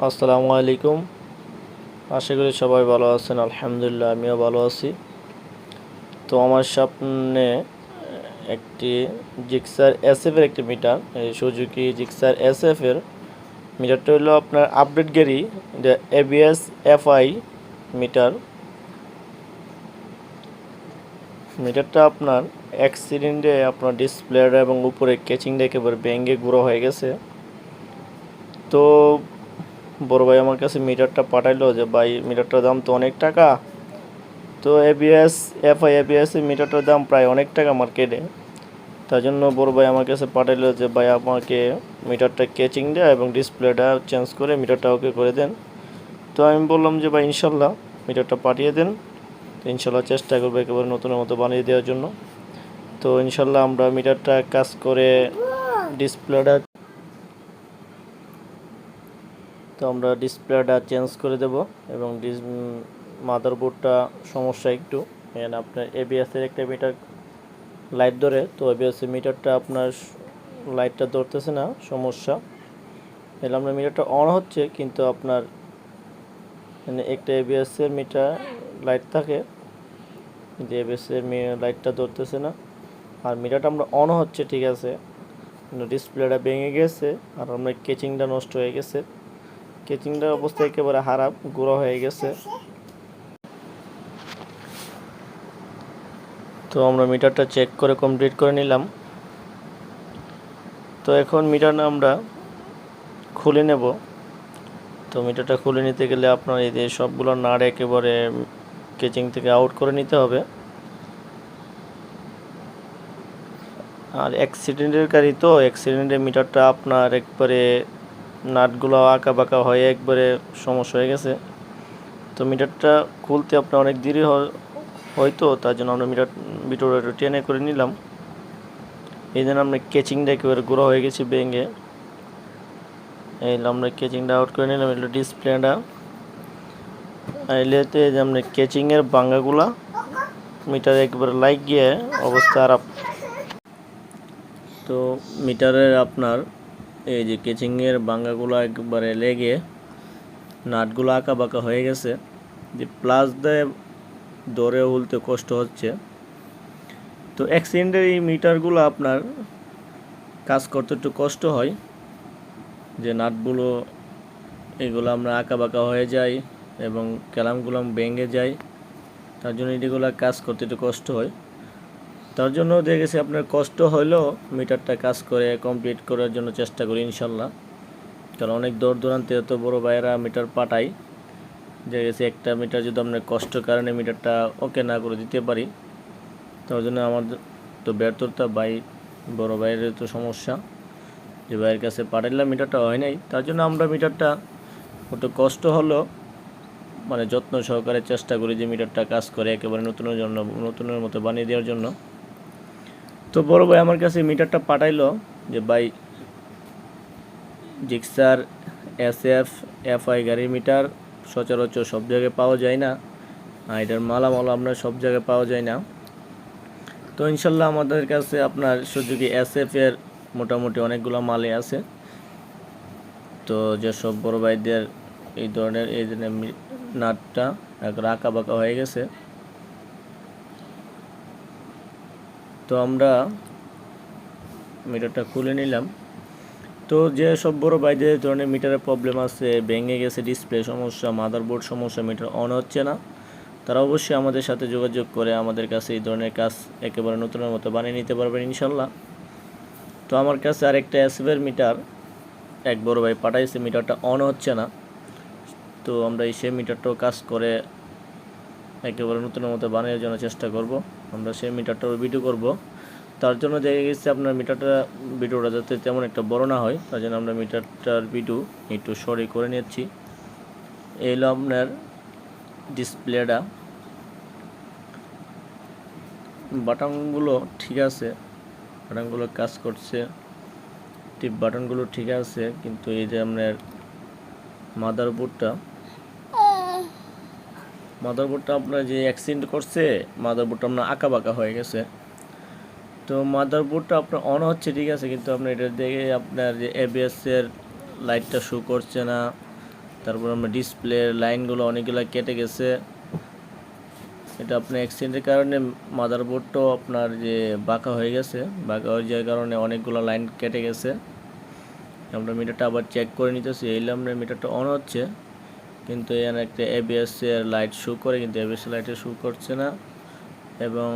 আসসালামু আলাইকুম। আশা করি সবাই ভালো আছেন। আলহামদুলিল্লাহ আমিও ভালো আছি। তো আমার সামনে একটি জিক্সার এসএফের একটি মিটার, এই সুজুকি জিক্সার এসএফের মিটারটা হলো আপনার আপডেট গাড়ি, এটা এবিএস এফআই মিটার। মিটারটা আপনার অ্যাক্সিডেন্টে আপনার ডিসপ্লেটা এবং উপরে কেচিংটা একেবারে ভেঙে গুঁড়ো হয়ে গেছে। তো বড় ভাই আমার কাছে মিটারটা পাঠাইলো যে ভাই মিটারটার দাম তো অনেক টাকা। তো এবিএস এর মিটারটার দাম প্রায় অনেক টাকা মার্কেটে। তার জন্য বড় ভাই আমার কাছে পাঠাইলো যে ভাই আমাকে মিটারটা কেচিং দেয় এবং ডিসপ্লেটা চেঞ্জ করে মিটারটা ওকে করে দেন। তো আমি বললাম যে ভাই ইনশাল্লাহ মিটারটা পাঠিয়ে দেন। তো ইনশাল্লাহ চেষ্টা করবো একেবারে নতুনের মতো বানিয়ে দেওয়ার জন্য। তো ইনশাল্লাহ আমরা মিটারটা কাজ করে ডিসপ্লেটা চেঞ্জ করে দেব এবং মাদারবোর্ডটা সমস্যা একটু, এখানে আপনার এবিএসের একটা মিটার লাইট ধরে, তো এবিএসের মিটারটা আপনার লাইটটা ধরতেছে না, সমস্যা। এলে আপনার মিটারটা অন হচ্ছে কিন্তু আপনার মানে একটা এবিএসের মিটার লাইট থাকে কিন্তু এবিএসের লাইটটা ধরতেছে না। আর মিটারটা আমরা অন হচ্ছে ঠিক আছে, কিন্তু ডিসপ্লেটা ভেঙে গেছে আর আপনার কেচিংটা নষ্ট হয়ে গেছে। কেচিংটার অবস্থা একেবারে খারাপ, গুঁড়ো হয়ে গেছে। তো আমরা মিটারটা চেক করে কমপ্লিট করে নিলাম। তো এখন মিটারটা আমরা খুলে নেব। তো মিটারটা খুলে নিতে গেলে আপনার এই যে সবগুলো নাট একেবারে কেচিং থেকে আউট করে নিতে হবে। আর অ্যাক্সিডেন্টের গাড়ি, তো অ্যাক্সিডেন্টের মিটারটা আপনার একবারে নাটগুলো আঁকা বাঁকা হয়ে একবারে সমস্যা হয়ে গেছে। তো মিটারটা খুলতে আপনার অনেক দেরি হয়তো, তার জন্য আমরা মিটারটা টেনে করে নিলাম। এই জন্য আমরা কেচিংটা একেবারে গুঁড়ো হয়ে গেছে ভেঙে। এই আমরা কেচিংটা আউট করে নিলাম। এগুলো ডিসপ্লেটা এলেতে যে আমরা কেচিংয়ের বাঙ্গাগুলা মিটারে একবারে লাইক গিয়ে অবস্থা খারাপ। তো মিটারের আপনার এই যে কেচিংয়ের বাঙ্গাগুলো একবারে লেগে নাটগুলো আঁকা বাঁকা হয়ে গেছে, যে প্লাস দিয়ে দৌড়ে উলতে কষ্ট হচ্ছে। তো অ্যাক্সিডেন্টের এই মিটারগুলো আপনার কাজ করতে একটু কষ্ট হয়, যে নাটগুলো এগুলো আমরা আঁকা বাঁকা হয়ে যায় এবং ক্যালামগুলো ভেঙে যায়, তার জন্য এগুলো কাজ করতে একটু কষ্ট হয়। তার জন্য দেখেছি আপনার কষ্ট হলেও মিটারটা কাজ করে কমপ্লিট করার জন্য চেষ্টা করি ইনশাল্লাহ। কারণ অনেক দূর দূরান্তে এত বড় ভাইয়েরা মিটার পাঠাই, দেখেছি একটা মিটার যদি আপনার কষ্ট কারণে মিটারটা ওকে না করে দিতে পারি, তার জন্য আমার তো ব্যর্থতা বড় ভাইয়ের তো সমস্যা, যে ভাইয়ের কাছে পাঠাইলাম মিটারটা হয় নাই। তার জন্য আমরা মিটারটা একটু কষ্ট হলেও মানে যত্ন সহকারে চেষ্টা করি যে মিটারটা কাজ করে একেবারে নতুনের মতো বানিয়ে দেওয়ার জন্য। তো বড় ভাই আমার কাছে মিটারটা পাঠাইলো যে ভাই জিক্সার এসএফ এফআই গাড়ির মিটার সচরাচর সব জায়গায় পাওয়া যায় না, আর এটার মালামাল আপনার সব জায়গায় পাওয়া যায় না। তো ইনশাল্লাহ আমাদের কাছে আপনার সুজুকি এসএফ এর মোটামুটি অনেকগুলো মালে আছে। তো যেসব বড় ভাইদের এই ধরনের এই নাটটা আঁকা বাঁকা হয়ে গেছে, তো আমরা মিটারটা খুলে নিলাম। তো যে সব বড় ভাইদের ধরনের মিটারের প্রবলেম আছে, ভেঙে গেছে ডিসপ্লে সমস্যা, মাদারবোর্ড সমস্যা, মিটার অন হচ্ছে না, তারা অবশ্যই আমাদের সাথে যোগাযোগ করে আমাদের কাছে এই ধরনের কাজ একেবারে নতুনের মতো বানিয়ে নিতে পারবেন ইনশাল্লাহ। তো আমার কাছে আরেকটা এসএফের মিটার এক বড় ভাই পাঠাইছে, মিটারটা অন হচ্ছে না। তো আমরা সেই মিটারটাও কাজ করে একেবারে নতুনের মতো বানানোর জন্য চেষ্টা করব। আমরা সেই মিটারটাও ভিডিও করব। তার জন্য দেখা গেছে আপনার ভিডিওটা যাতে তেমন একটা বড় না হয়, তার জন্য আমরা মিটারটার ভিডিও একটু সরি করে নিচ্ছি। এই হলো আপনার ডিসপ্লেটা, বাটনগুলো ঠিক আছে, বাটনগুলো কাজ করছে, টিপ বাটনগুলো ঠিক আছে, কিন্তু এই যে আপনার মাদারবোর্ডটা আপনার যে অ্যাক্সিডেন্ট করছে, মাদারবোর্ডটা আপনার আঁকা বাঁকা হয়ে গেছে। তো মাদারবোর্ডটা আপনার অন হচ্ছে ঠিক আছে, কিন্তু আপনার এটা দেখে আপনার যে এবিএস এর লাইটটা শো করছে না, তারপর আমরা ডিসপ্লের লাইনগুলো অনেকগুলো কেটে গেছে। এটা আপনার অ্যাক্সিডেন্টের কারণে মাদারবোর্ডটাও আপনার যে বাঁকা হয়ে গেছে, বাঁকা হয়ে যাওয়ার কারণে অনেকগুলো লাইন কেটে গেছে। আমরা মিটারটা আবার চেক করে নিতেছি। এই আমরা মিটারটা অন হচ্ছে, কিন্তু এখানে একটা এবিএস এর লাইট শো করে, কিন্তু এবিএস লাইটে শো করছে না। এবং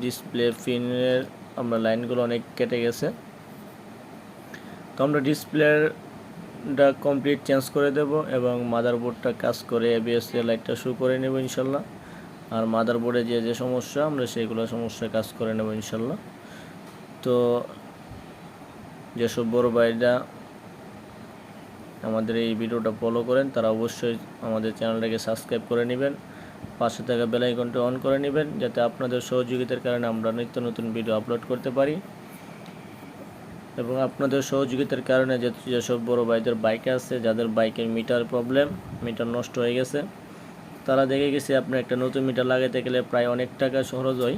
ডিসপ্লে পিনের আমরা লাইনগুলো অনেক কেটে গেছে। তো আমরা ডিসপ্লেটা কমপ্লিট চেঞ্জ করে দেব এবং মাদারবোর্ডটা কাজ করে এবিএস এর লাইটটা শো করে নেব ইনশাল্লাহ। আর মাদারবোর্ডে যে সমস্যা আমরা সেইগুলো সমস্যা কাজ করে নেব ইনশাল্লাহ। তো যেসব বড় ভাইরা আমাদের এই ভিডিওটা ফলো করেন তারা অবশ্যই আমাদের চ্যানেলটাকে সাবস্ক্রাইব করে নেবেন, পাশে থাকা বেল আইকনটা অন করে নেবেন, যাতে আপনাদের সহযোগিতার কারণে আমরা নিত্য নতুন ভিডিও আপলোড করতে পারি। এবং আপনাদের সহযোগিতার কারণে যেসব বড় ভাইদের বাইক আছে, যাদের বাইকের মিটার প্রবলেম, মিটার নষ্ট হয়ে গেছে, তারা দেখে গেছে আপনার একটা নতুন মিটার লাগাইতে গেলে প্রায় অনেক টাকা খরচ হয়।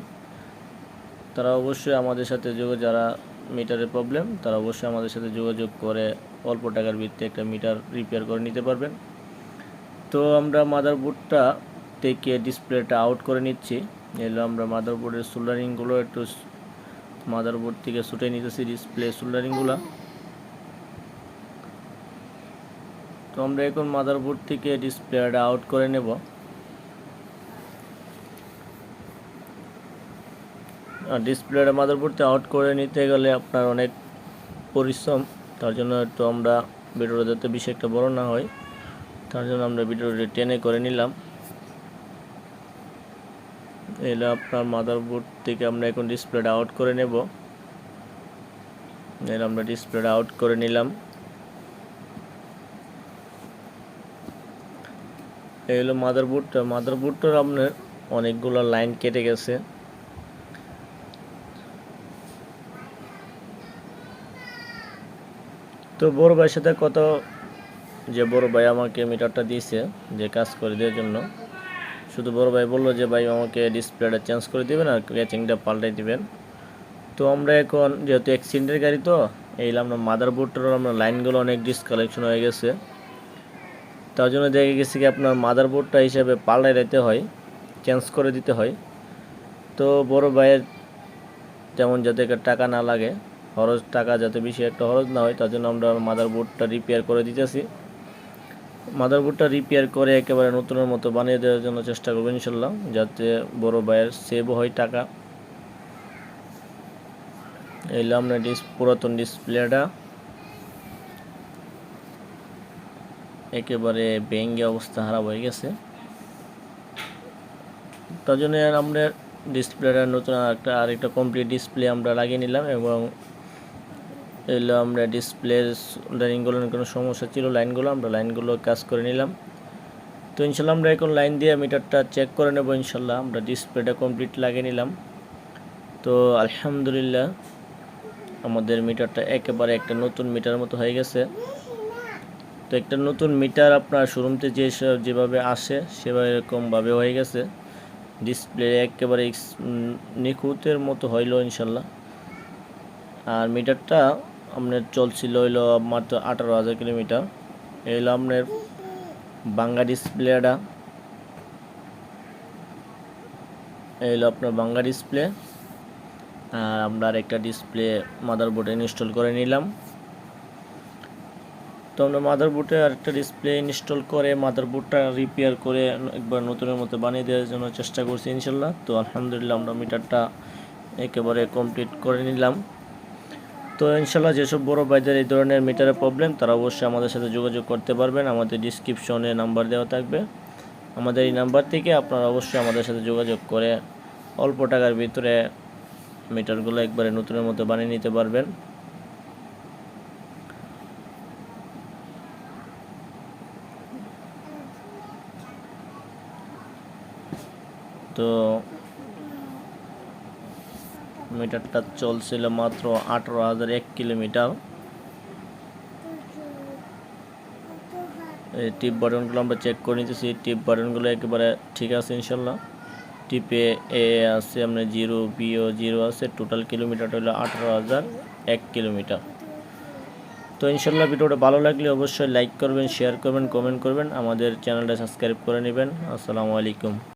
তারা অবশ্যই আমাদের সাথে যারা মিটারের প্রবলেম, তারা অবশ্যই আমাদের সাথে যোগাযোগ করে অল্প টাকার ভিত্তিতে একটা মিটার রিপেয়ার করে নিতে পারবেন। তো আমরা মাদারবোর্ডটা থেকে ডিসপ্লেটা আউট করে নিচ্ছি। এলো আমরা মাদারবোর্ডের সোল্ডারিংগুলো একটু মাদারবোর্ড থেকে ছুটে নিতেছি, ডিসপ্লে সোল্ডারিংগুলো। তো আমরা এখন মাদারবোর্ড থেকে ডিসপ্লেটা আউট করে নেব। আর ডিসপ্লেটা মাদারবোর্ডে আউট করে নিতে গেলে আপনার অনেক পরিশ্রম, তার জন্য একটু আমরা ভিডিওটা যাতে বেশি একটা বড় না হয়, তার জন্য আমরা ভিডিওটা টেনে করে নিলাম। এলো আপনার মাদারবোর্ড থেকে আমরা এখন ডিসপ্লেটা আউট করে নেব। এলো আমরা ডিসপ্লেটা আউট করে নিলাম। এই হলো মাদারবোর্ডটার আপনার অনেকগুলো লাইন কেটে গেছে। তো বড় ভাইয়ের সাথে কথা, যে বড় ভাই আমাকে মিটারটা দিয়েছে যে কাজ করে দেওয়ার জন্য, শুধু বড় ভাই বললো যে ভাই আমাকে ডিসপ্লেটা চেঞ্জ করে দিবেন আর ক্যাচিংটা পাল্টাই দিবেন। তো আমরা এখন যেহেতু অ্যাক্সিডেন্টের গাড়ি, তো এই আমরা মাদারবোর্ডটার আমরা লাইনগুলো অনেক ডিসকানেকশন হয়ে গেছে, তার জন্য দেখে গেছি কি আপনার মাদারবোর্ডটা হিসাবে পাল্টাই দিতে হয়, চেঞ্জ করে দিতে হয়। তো বড় ভাইয়ের যেমন যাতে টাকা না লাগে, টাকা যাতে বেশি একটা খরচ না হয়, তার জন্য আমরা মাদারবোর্ডটা রিপেয়ার করে দিতেছি। মাদারবোর্ডটা রিপেয়ার করে একেবারে নতুনের মতো বানিয়ে দেওয়ার জন্য চেষ্টা করবো ইনশাল্লাহ, যাতে বড় ভাইয়ের সেভও হয় টাকা। এলো আমরা পুরাতন ডিসপ্লেটা একেবারে ভেঙে অবস্থা খারাপ হয়ে গেছে, তার জন্য আমরা ডিসপ্লেটা নতুন আরেকটা কমপ্লিট ডিসপ্লে আমরা লাগিয়ে নিলাম। এবং এলো আমরা ডিসপ্লের লাইনগুলোর কোনো সমস্যা ছিল, লাইনগুলো কাজ করে নিলাম। তো ইনশাল্লাহ আমরা এখন লাইন দিয়ে মিটারটা চেক করে নেব ইনশাল্লাহ। আমরা ডিসপ্লেটা কমপ্লিট লাগিয়ে নিলাম। তো আলহামদুলিল্লাহ আমাদের মিটারটা একেবারে একটা নতুন মিটার মতো হয়ে গেছে। তো একটা নতুন মিটার আপনার শোরুমতে যেভাবে আসে সেভাবে এরকমভাবে হয়ে গেছে, ডিসপ্লে একেবারে নিখুঁতের মতো হইল ইনশাল্লাহ। আর মিটারটা আপনার চলছিল হইলো মাত্র 18,000 কিলোমিটার। এই হলো আপনার বাঙ্গা ডিসপ্লেটা, এই হলো আপনার বাঙ্গা ডিসপ্লে। আর আমরা আরেকটা ডিসপ্লে মাদারবোর্ডে ইনস্টল করে নিলাম। তো আমরা মাদারবোর্ডে আরেকটা ডিসপ্লে ইনস্টল করে মাদারবোর্ডটা রিপেয়ার করে একবার নতুনের মতো বানিয়ে দেওয়ার জন্য চেষ্টা করছি ইনশাল্লাহ। তো আলহামদুলিল্লাহ আমরা মিটারটা একেবারে কমপ্লিট করে নিলাম। তো ইনশাল্লাহ যেসব বড় ভাইদের এই ধরনের মিটারের প্রবলেম, তারা অবশ্যই আমাদের সাথে যোগাযোগ করতে পারবেন। আমাদের ডিসক্রিপশনে নাম্বার দেওয়া থাকবে, আমাদের এই নাম্বার থেকে আপনারা অবশ্যই আমাদের সাথে যোগাযোগ করে অল্প টাকার ভিতরে মিটারগুলো একবারে নতুনের মতো বানিয়ে নিতে পারবেন। তো মিটারটা চলছিল মাত্র 18,001 কিলোমিটার। এই টিপ বাটনগুলো আমরা চেক করে নিতেছি, টিপ বাটনগুলো একেবারে ঠিক আছে ইনশাল্লাহ। টিপে এ আছে আপনার 0, বিও 0 আছে। টোটাল কিলোমিটার হলো 18,001 কিলোমিটার। তো ইনশাল্লাহ ভিডিওটা ভালো লাগলে অবশ্যই লাইক করবেন, শেয়ার করবেন, কমেন্ট করবেন, আমাদের চ্যানেলটা সাবস্ক্রাইব করে নেবেন। আসসালামু আলাইকুম।